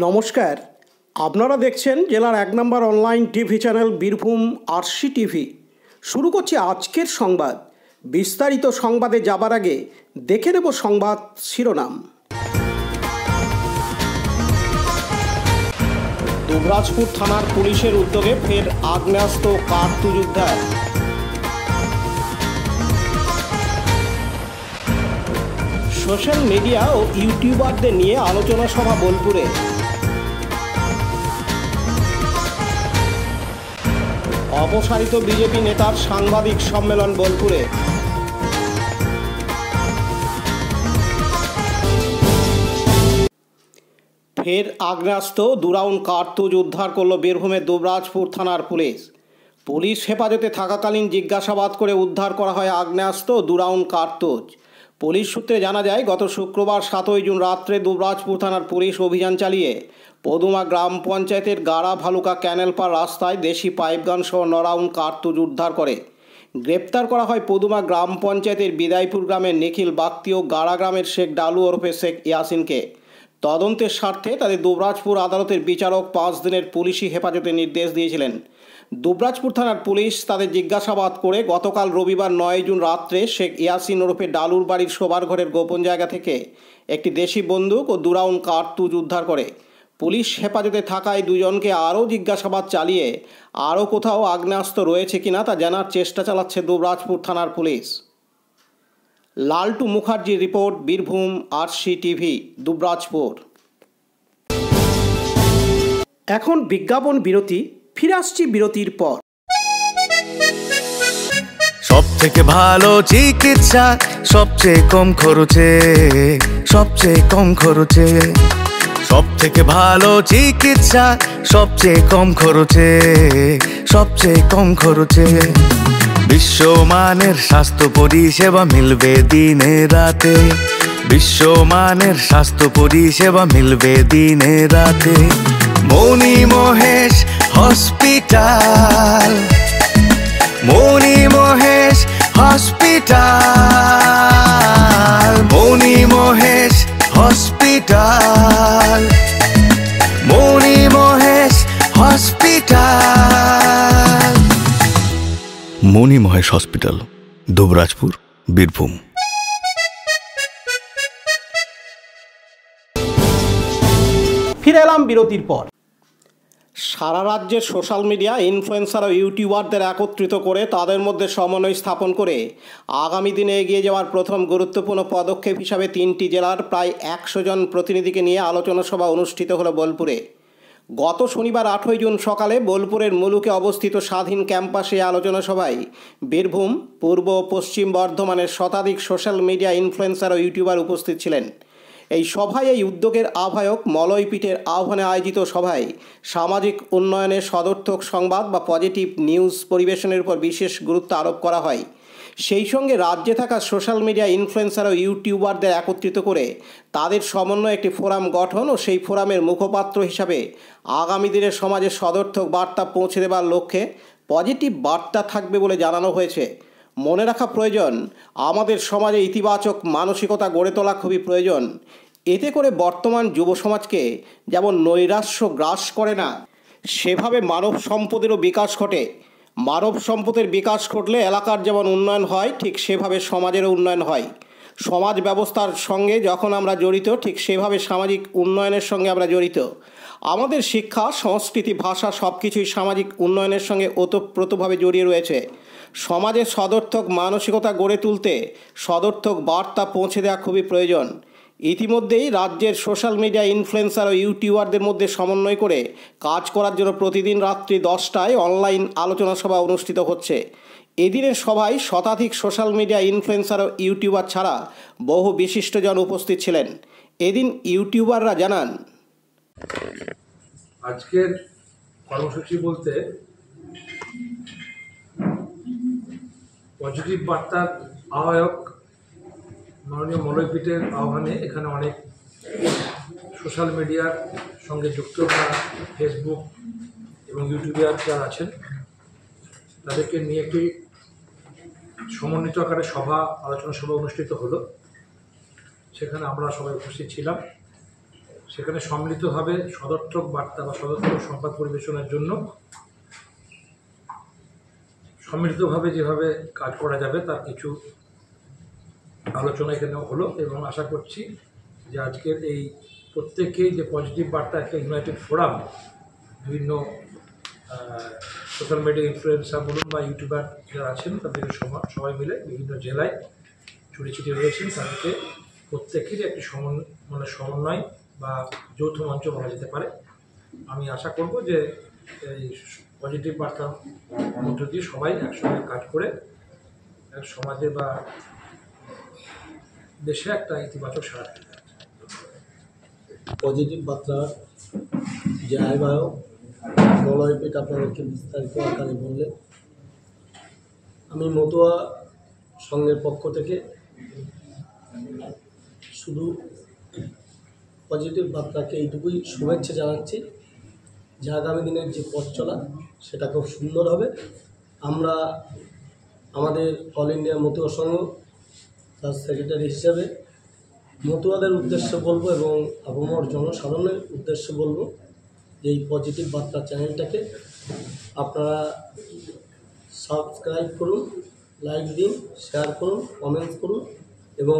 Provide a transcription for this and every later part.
নমস্কার, আপনারা দেখছেন জেলার ১ নম্বর online TV channel Birbhum RC TV. শুরু করছি আজকের সংবাদ। বিস্তারিত সংবাদে যাবার আগে দেখে নেব সংবাদ শিরোনাম। দুবরাজপুর থানার পুলিশের উদ্যোগে ফের আগ্নেয়াস্ত্র কার্তুজ উদ্ধার। সোশ্যাল মিডিয়া ও ইউটিউবারদের নিয়ে আলোচনা সভা বোলপুরে। অপসারিত বিজেপি নেতার সাংবাদিক সম্মেলন বোলপুরে। ফের আগ্নেয়াস্ত্র 2 রাউন্ড কার্তুজ উদ্ধার করল বীরভূমের দুবরাজপুর থানার পুলিশ। পুলিশ হেফাজতে থাকাকালীন জিজ্ঞাসাবাদ করে উদ্ধার করা হয় আগ্নেয়াস্ত্র 2 রাউন্ড কার্তুজ। পুলিশ সূত্রে জানা যায়, গত শুক্রবার 7ই জুন রাত্রে দুবরাজপুর থানার পুলিশ অভিযান চালিয়ে পদুমা গ্রাম পঞ্চায়েতের গাড়া ভালুকা ক্যানেলপাড় রাস্তায় দেশি পাইপগান সহ 9 রাউন্ড কার্তুজ উদ্ধার করে গ্রেপ্তার করা হয় পদুমা গ্রাম পঞ্চায়েতের বিদায়পুর গ্রামের নিখিল বাগতি ও গাড়া গ্রামের শেখ ডালু ওরফে শেখ ইয়াসিনকে। তদন্তের স্বার্থে তাদের দুবরাজপুর আদালতের বিচারক 5 দিনের পুলিশি হেফাজতে নির্দেশ দিয়েছিলেন। দুবরাজপুর থানার পুলিশ তাদের জিজ্ঞাসাবাদ করে গতকাল রবিবার 9 জুন রাত্রে শেখ ইয়াসিন ওরফে ডালুর বাড়ির শোবার ঘরের গোপন জায়গা থেকে একটি দেশি বন্দুক ও 2 রাউন্ড কার্তুজ উদ্ধার করে। পুলিশ হেফাজতে থাকায় দুজনকে আরও জিজ্ঞাসাবাদ চালিয়ে আরও কোথাও আগ্নেয়াস্ত্র রয়েছে কিনা তা জানার চেষ্টা চালাচ্ছে দুবরাজপুর থানার পুলিশ। লালটু মুখার্জির report, Birbhum RC TV, Dubrajpur. এখন বিজ্ঞাপন বিরতি, ফিরে আসছি বিরতির পর। সব থেকে ভালো চিকিৎসা সবচেয়ে কম খরচে, সবচেয়ে কম খরচে। সব থেকে ভালো চিকিৎসা সবচেয়ে কম খরচে, সবচেয়ে কম খরচে। বিশ্বমানের স্বাস্থ্য পরিষেবা মিলবে দিনে রাতে, বিশ্বমানের স্বাস্থ্য পরিষেবা মিলবে দিনে রাতে। মনি মহেশ হসপিটাল, মনি মহেশ হসপিটাল, মনি মহেশ হসপিটাল, মনি মহেশ হসপিটাল। মনি মহেশ হসপিটাল, দুবরাজপুর, বীরভূম। ফিরে এলাম বিরতির পর। সারা রাজ্যের সোশ্যাল মিডিয়া ইনফ্লুয়েন্সার ও ইউটিউবারদের একত্রিত করে তাদের মধ্যে সমন্বয় স্থাপন করে আগামী দিনে এগিয়ে যাওয়ার প্রথম গুরুত্বপূর্ণ পদক্ষেপ হিসাবে 3টি জেলার প্রায় 100 জন প্রতিনিধিকে নিয়ে আলোচনা সভা অনুষ্ঠিত হলো বোলপুরে। গত শনিবার 8ই জুন সকালে বোলপুরের মুলুকে অবস্থিত স্বাধীন ক্যাম্পাসে আলোচনা সভায় বীরভূম, পূর্ব ও পশ্চিম বর্ধমানের শতাধিক সোশ্যাল মিডিয়া ইনফ্লুয়েন্সার ও ইউটিউবার উপস্থিত ছিলেন। এই সভায় এই উদ্যোগের আহ্বায়ক মলয়পীঠের আহ্বানে আয়োজিত সভায় সামাজিক উন্নয়নের সদর্থক সংবাদ বা পজিটিভ নিউজ পরিবেশনের উপর বিশেষ গুরুত্ব আরোপ করা হয়। সেই সঙ্গে রাজ্যে থাকা সোশ্যাল মিডিয়া ইনফ্লুয়েন্সার ও ইউটিউবারদের একত্রিত করে তাদের সমন্বয়ে একটি ফোরাম গঠন ও সেই ফোরামের মুখপাত্র হিসাবে আগামী দিনে সমাজে সদর্থক বার্তা পৌঁছে দেবার লক্ষ্যে পজিটিভ বার্তা থাকবে বলে জানানো হয়েছে। মনে রাখা প্রয়োজন, আমাদের সমাজে ইতিবাচক মানসিকতা গড়ে তোলা খুবই প্রয়োজন। এতে করে বর্তমান যুব সমাজকে যেমন নৈরাশ্য গ্রাস করে না, সেভাবে মানব সম্পদেরও বিকাশ ঘটে। মানব সম্পদের বিকাশ ঘটলে এলাকার যেমন উন্নয়ন হয়, ঠিক সেভাবে সমাজেরও উন্নয়ন হয়। সমাজ ব্যবস্থার সঙ্গে যখন আমরা জড়িত, ঠিক সেভাবে সামাজিক উন্নয়নের সঙ্গে আমরা জড়িত। আমাদের শিক্ষা, সংস্কৃতি, ভাষা সব কিছুই সামাজিক উন্নয়নের সঙ্গে ওতপ্রোতভাবে জড়িয়ে রয়েছে। সমাজের সদর্থক মানসিকতা গড়ে তুলতে সদর্থক বার্তা পৌঁছে দেওয়া খুবই প্রয়োজন। ইতিমধ্যেই রাজ্যের সোশ্যাল মিডিয়া ইনফ্লুয়েন্সার ও ইউটিউবারদের মধ্যে সমন্বয় করে কাজ করার জন্য প্রতিদিন রাত্রি 10টায় অনলাইন আলোচনা সভা অনুষ্ঠিত হচ্ছে। এদিনের সভায় শতাধিক সোশ্যাল মিডিয়া ইনফ্লুয়েন্সার ও ইউটিউবার ছাড়া বহু বিশিষ্টজন উপস্থিত ছিলেন। এদিন ইউটিউবাররা জানান, আজকের কর্মসূচি বলতে পজিটিভ বার্তার আহ্বায়ক মাননীয় মলয়পীঠের আহ্বানে এখানে অনেক সোশ্যাল মিডিয়ার সঙ্গে যুক্ত বা ফেসবুক এবং ইউটিউবার যারা আছেন তাদেরকে নিয়ে একটি সমন্বিত আকারে আলোচনা সভা অনুষ্ঠিত হলো। সেখানে আমরা সবাই উপস্থিত ছিলাম। সেখানে সম্মিলিতভাবে সদর্থক বার্তা বা সদর্থক সংবাদ পরিবেশনের জন্য সম্মিলিতভাবে যেভাবে কাজ করা যাবে তার কিছু আলোচনা এখানে হলো, এবং আশা করছি যে আজকের এই প্রত্যেকেই যে পজিটিভ বার্তা একটা ইউনাইটেড ফোরাম, বিভিন্ন সোশ্যাল মিডিয়া ইনফ্লুয়েন্সার বলুন বা ইউটিউবার যারা আছেন তাদের সবাই মিলে বিভিন্ন জেলায় ছড়িয়ে ছিটিয়ে রয়েছেন, তাদেরকে প্রত্যেকেরই একটি সমন্বয় বা যৌথ মঞ্চ বলা যেতে পারে। আমি আশা করব যে এই পজিটিভ বার্তার মধ্য দিয়ে সবাই একসঙ্গে কাজ করে সমাজে বা দেশে একটা ইতিবাচক সাড়া ফেলবে। পজিটিভ বার্তা যে আহ্বায়ক মলয় পিট আপনাদেরকে বিস্তারিত আকারে বললে, আমি মতুয়া সংঘের পক্ষ থেকে শুধু পজিটিভ বার্তাকে এইটুকুই শুভেচ্ছা জানাচ্ছি যে আগামী দিনের যে পথ চলা সেটা খুব সুন্দর হবে। আমরা আমাদের অল ইন্ডিয়া মতুয়া সংঘ তার সেক্রেটারি হিসাবে মতুয়াদের উদ্দেশ্যে বলবো এবং আপামর জনসাধারণের উদ্দেশ্যে বলবো যে এই পজিটিভ বার্তা চ্যানেলটাকে আপনারা সাবস্ক্রাইব করুন, লাইক দিন, শেয়ার করুন, কমেন্টস করুন এবং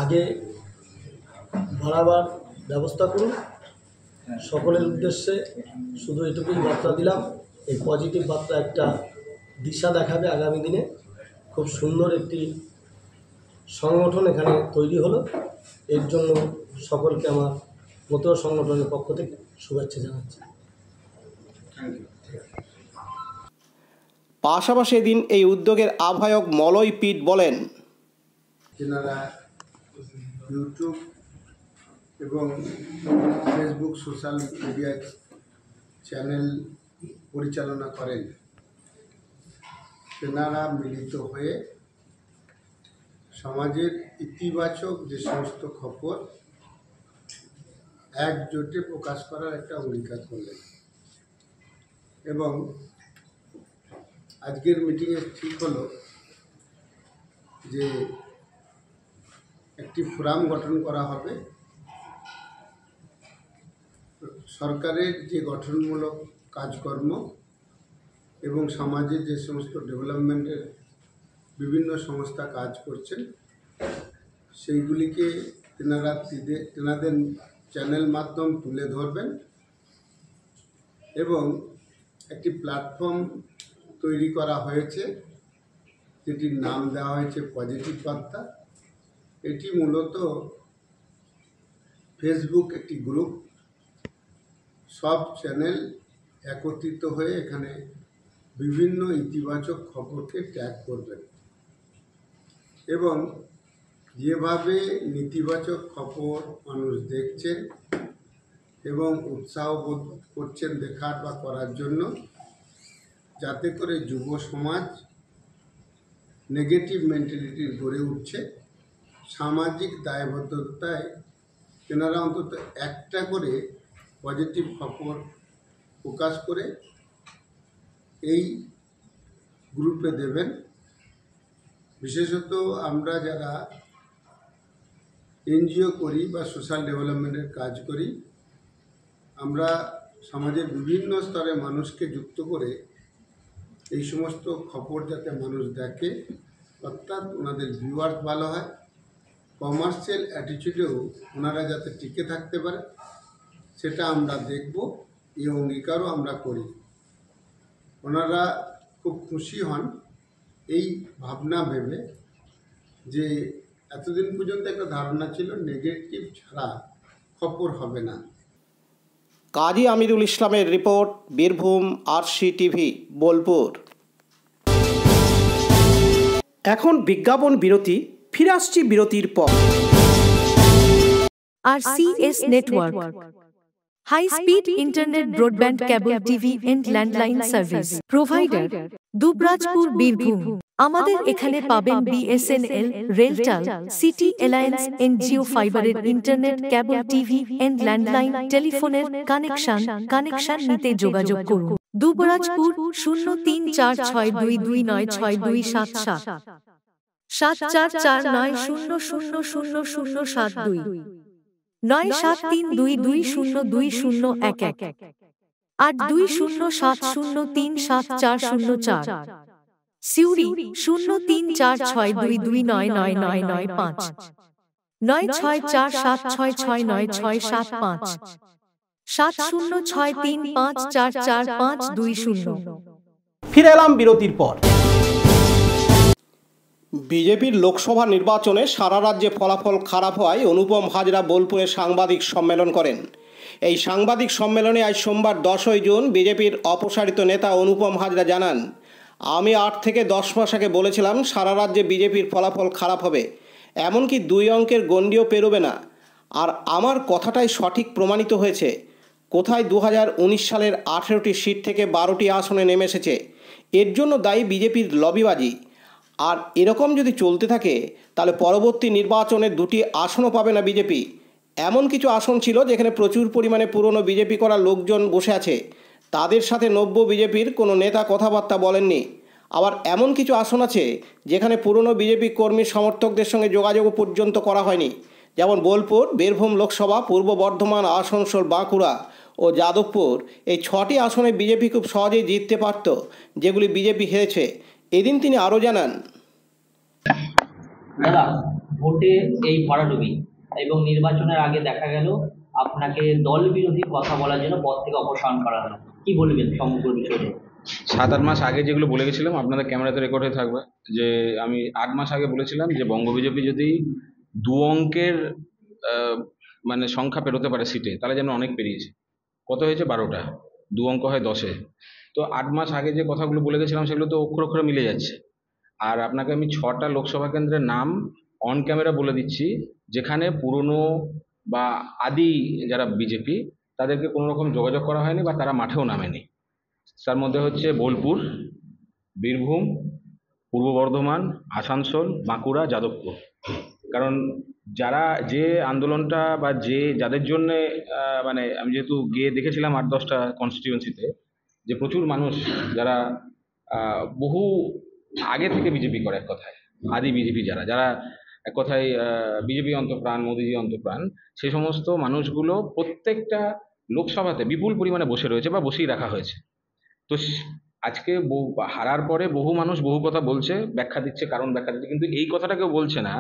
আগে বাড়াবার ব্যবস্থা করুন। সকলের উদ্দেশ্যে শুধু এটুকুই বার্তা দিলাম, এই পজিটিভ বার্তা একটা দিশা দেখাবে আগামী দিনে। খুব সুন্দর একটি সংগঠন এখানে তৈরি হলো, এর জন্য সকলকে আমার মতুয়া সংগঠনের পক্ষ থেকে শুভেচ্ছা জানাচ্ছি। পাশাপাশি এদিন এই উদ্যোগের আহ্বায়ক মলয় পিট বলেন, যেনারা ইউটিউব এবং ফেসবুক সোশ্যাল মিডিয়া চ্যানেল পরিচালনা করেন, তেনারা মিলিত হয়ে সমাজের ইতিবাচক যে সমস্ত খবর একজোটে প্রকাশ করার একটা অঙ্গীকার করলেন। এবং আজকের মিটিংয়ে ঠিক হলো যে একটি ফোরাম গঠন করা হবে। সরকারের যে গঠনমূলক কাজকর্ম এবং সমাজে যে সমস্ত ডেভেলপমেন্টের বিভিন্ন সংস্থা কাজ করছেন সেইগুলিকে তেনাদের চ্যানেল মাধ্যম তুলে ধরবেন এবং একটি প্ল্যাটফর্ম তৈরি করা হয়েছে যেটির নাম দেওয়া হয়েছে পজিটিভ বার্তা। এটি মূলত ফেসবুক একটি গ্রুপ, সব চ্যানেল একত্রিত হয়ে এখানে বিভিন্ন ইতিবাচক খবরকে ট্যাগ করবেন এবং যেভাবে নেতিবাচক খবর মানুষ দেখছেন এবং উৎসাহ বোধ করছেন দেখার বা করার জন্য, যাতে করে যুব সমাজ নেগেটিভ মেন্টালিটির গড়ে উঠছে, সামাজিক দায়বদ্ধতায় তেনারা অন্তত একটা করে পজিটিভ খবর প্রকাশ করে এই গ্রুপে দেবেন। বিশেষত আমরা যারা এনজিও করি বা সোশ্যাল ডেভেলপমেন্টের কাজ করি, আমরা সমাজের বিভিন্ন স্তরে মানুষকে যুক্ত করে এই সমস্ত খবর যাতে মানুষ দেখে, অর্থাৎ ওনাদের ভিউয়ার্স ভালো হয়, কমার্শিয়াল অ্যাটিটিউডেও ওনারা যাতে টিকে থাকতে পারে, সেটা আমরা দেখব, এই অঙ্গীকারও আমরা করি। ওনারা খুব খুশি হন এই ভাবনা ভেবে যে এতদিন পর্যন্ত একটা ধারণা ছিল নেগেটিভ ছাড়া খবর হবে না। কাজী আমিরুল ইসলামের রিপোর্ট, বীরভূম RCTV, বোলপুর। এখন বিজ্ঞাপন বিরতি, ফিরে আসছি বিরতির পর। RCS Network, high speed internet, broadband, cable TV and landline service provider, Dubrajpur, Birbhum. আমাদের এখানে পাবেন BSNL, RailTel, City Alliance and Jio ফাইবারের internet, cable TV and landline টেলিফোনের কানেকশন নিতে যোগাযোগ করুন। দুবরাজপুর 034622962777 7449000072। 9732202011 8207037404 সিউড়ি 034622999995 9647669665 7063544520। ফিরে এলাম বিরতির পর। বিজেপির লোকসভা নির্বাচনে সারা রাজ্যে ফলাফল খারাপ হওয়ায় অনুপম হাজরা বোলপুরে সাংবাদিক সম্মেলন করেন। এই সাংবাদিক সম্মেলনে আজ সোমবার 10ই জুন বিজেপির অপসারিত নেতা অনুপম হাজরা জানান, আমি 8 থেকে 10 মাস আগে বলেছিলাম সারা রাজ্যে বিজেপির ফলাফল খারাপ হবে, এমনকি 2 অঙ্কের গণ্ডিও পেরোবে না। আর আমার কথাটাই সঠিক প্রমাণিত হয়েছে। কোথায় 2019 সালের 18টি সিট থেকে 12টি আসনে নেমে এসেছে। এর জন্য দায়ী বিজেপির লবিবাজি। আর এরকম যদি চলতে থাকে তাহলে পরবর্তী নির্বাচনে 2টি আসনও পাবে না বিজেপি। এমন কিছু আসন ছিল যেখানে প্রচুর পরিমাণে পুরনো বিজেপি করা লোকজন বসে আছে, তাদের সাথে নব্য বিজেপির কোনো নেতা কথাবার্তা বলেননি। আবার এমন কিছু আসন আছে যেখানে পুরনো বিজেপি কর্মী সমর্থকদের সঙ্গে যোগাযোগও পর্যন্ত করা হয়নি, যেমন বোলপুর, বীরভূম লোকসভা, পূর্ব বর্ধমান, আসানসোল, বাঁকুড়া ও যাদবপুর। এই 6টি আসনে বিজেপি খুব সহজেই জিততে পারত, যেগুলি বিজেপি হেরেছে। এদিন তিনি আরও জানান, দাদা ভোটে এই ভরাডুবি এবং নির্বাচনের আগে দেখা গেল আপনাকে দল বিরোধী কথা বলার জন্য পদ থেকে অপসারণ করা হলো, কি বলবেন সমগ্র বিষয়ে? 7-8 মাস আগে যেগুলো বলে গেছিলাম আপনাদের ক্যামেরাতে রেকর্ড হয়ে থাকবে, যে আমি 8 মাস আগে বলেছিলাম যে বঙ্গ বিজেপি যদি 2 অঙ্কের মানে সংখ্যা পেরোতে পারে সিটে, তাহলে যেন অনেক পেরিয়েছে। কত হয়েছে? 12টা। 2 অঙ্ক হয় 10-এ। তো 8 মাস আগে যে কথাগুলো বলে গেছিলাম সেগুলো তো অক্ষরে অক্ষরে মিলে যাচ্ছে। আর আপনাকে আমি 6টা লোকসভা কেন্দ্রের নাম অন ক্যামেরা বলে দিচ্ছি, যেখানে পুরনো বা আদি যারা বিজেপি তাদেরকে কোনো রকম যোগাযোগ করা হয়নি বা তারা মাঠেও নামেনি। তার মধ্যে হচ্ছে বোলপুর, বীরভূম, পূর্ব বর্ধমান, আসানসোল, বাঁকুড়া, যাদবপুর। কারণ যারা যে আন্দোলনটা বা যাদের জন্যে মানে আমি যেহেতু গিয়ে দেখেছিলাম 8-10টা কনস্টিটিউয়েন্সিতে, যে প্রচুর মানুষ যারা বহু আগে থেকে বিজেপি করে, এক কথায় আদি বিজেপি যারা এক কথায় বিজেপি অন্তপ্রাণ, মোদিজি অন্তপ্রাণ, সেই সমস্ত মানুষগুলো প্রত্যেকটা লোকসভাতে বিপুল পরিমাণে বসে রয়েছে বা বসেই রাখা হয়েছে। তো আজকে হারার পরে বহু মানুষ বহু কথা বলছে, ব্যাখ্যা দিচ্ছে, কারণ ব্যাখ্যা দিচ্ছে, কিন্তু এই কথাটা কেউ বলছে না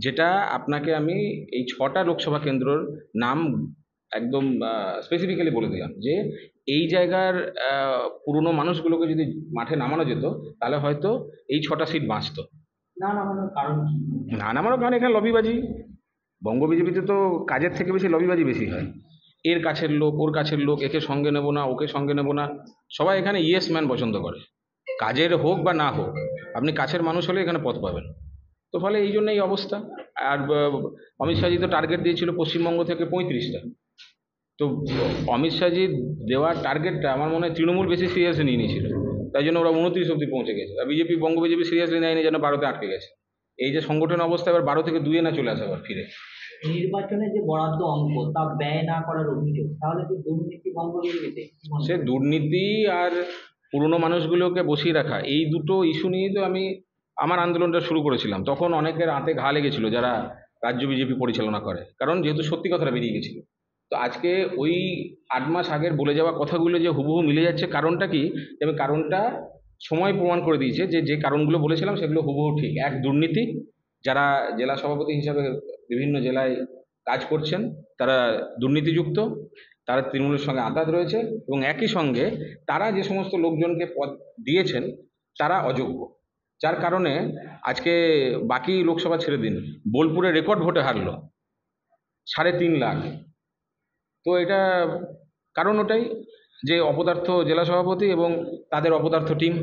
যেটা আপনাকে আমি এই 6টা লোকসভা কেন্দ্রের নাম একদম স্পেসিফিক্যালি বলে দিলাম, যে এই জায়গার পুরনো মানুষগুলোকে যদি মাঠে নামানো যেত তাহলে হয়তো এই 6টা সিট বাঁচত। না নামানোর কারণ কি? না নামানোর কারণ এখানে লবিবাজি। বঙ্গ বিজেপিতে তো কাজের থেকে বেশি লবিবাজি বেশি হয়। এর কাছের লোক, ওর কাছের লোক, একে সঙ্গে নেব না, ওকে সঙ্গে নেব না। সবাই এখানে ইয়েস ম্যান পছন্দ করে, কাজের হোক বা না হোক। আপনি কাছের মানুষ হলে এখানে পদ পাবেন। তো ফলে এই জন্য এই অবস্থা। আর অমিত শাহজি তো টার্গেট দিয়েছিল পশ্চিমবঙ্গ থেকে 35টা। তো অমিত শাহজি দেওয়ার টার্গেটটা আমার মনে হয় তৃণমূল বেশি সিরিয়াসলি নিয়ে নিয়েছিল, তাই জন্য ওরা 29 অব্দি পৌঁছে গেছে। আর বিজেপি, বঙ্গ বিজেপি সিরিয়াসলি নেয়নি, যেন 12তে আটকে গেছে। এই যে সংগঠন অবস্থা, এবার 12 থেকে 2-এ না চলে আসে আবার ফিরে। নির্বাচনে যে বরাদ্দ অঙ্ক তা ব্যয় না করার অভিযোগ, তাহলে কি দুর্নীতি বঙ্গ বিজেপিতে? সে দুর্নীতি আর পুরনো মানুষগুলোকে বসিয়ে রাখা, এই দুটো ইস্যু নিয়েই তো আমি আমার আন্দোলনটা শুরু করেছিলাম। তখন অনেকের হাতে ঘা লেগেছিল যারা রাজ্য বিজেপি পরিচালনা করে, কারণ যেহেতু সত্যি কথাটা বেরিয়ে গেছিল। তো আজকে ওই 8 মাস আগের বলে যাওয়া কথাগুলো যে হুবহু মিলে যাচ্ছে, কারণটা কি? এবং কারণটা সময় প্রমাণ করে দিয়েছে যে কারণগুলো বলেছিলাম সেগুলো হুবহু ঠিক। এক, দুর্নীতি। যারা জেলা সভাপতি হিসাবে বিভিন্ন জেলায় কাজ করছেন তারা দুর্নীতিযুক্ত, তারা তৃণমূলের সঙ্গে আঁতাত রয়েছে, এবং একই সঙ্গে তারা যে সমস্ত লোকজনকে পদ দিয়েছেন তারা অযোগ্য। যার কারণে আজকে বাকি লোকসভা ছেড়ে দিন, বোলপুরে রেকর্ড ভোটে হারলো 3.5 লাখ। তো এটা কারণ ওটাই যে অপদার্থ জেলা সভাপতি এবং তাদের অপদার্থ টিম।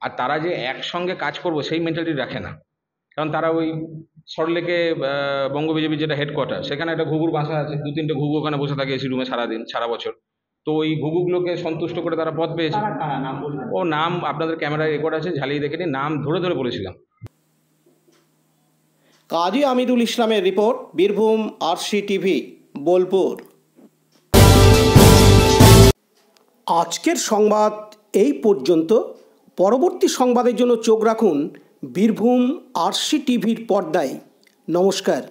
আর তারা যে একসঙ্গে কাজ করবো সেই মেন্টালিটি রাখে না, কারণ তারা ওই সল্টলেকে বঙ্গ বিজেপির যেটা হেডকোয়ার্টার, সেখানে একটা ঘুঘুর বাসা আছে, 2-3টে ঘুঘু ওখানে বসে থাকে এসি রুমে সারাদিন সারা বছর। তো ওই ঘুঘুগুলোকে সন্তুষ্ট করে তারা পদ পেয়েছে। ও নাম আপনাদের ক্যামেরায় রেকর্ড আছে, ঝালিয়ে দেখে নিন, নাম ধরে ধরে বলেছিলাম। কাজী আমিরুল ইসলামের report, Birbhum RC TV, Bolpur. আজকের সংবাদ এই পর্যন্ত। পরবর্তী সংবাদের জন্য চোখ রাখুন বীরভূম আরসি টিভির পর্দায়। নমস্কার।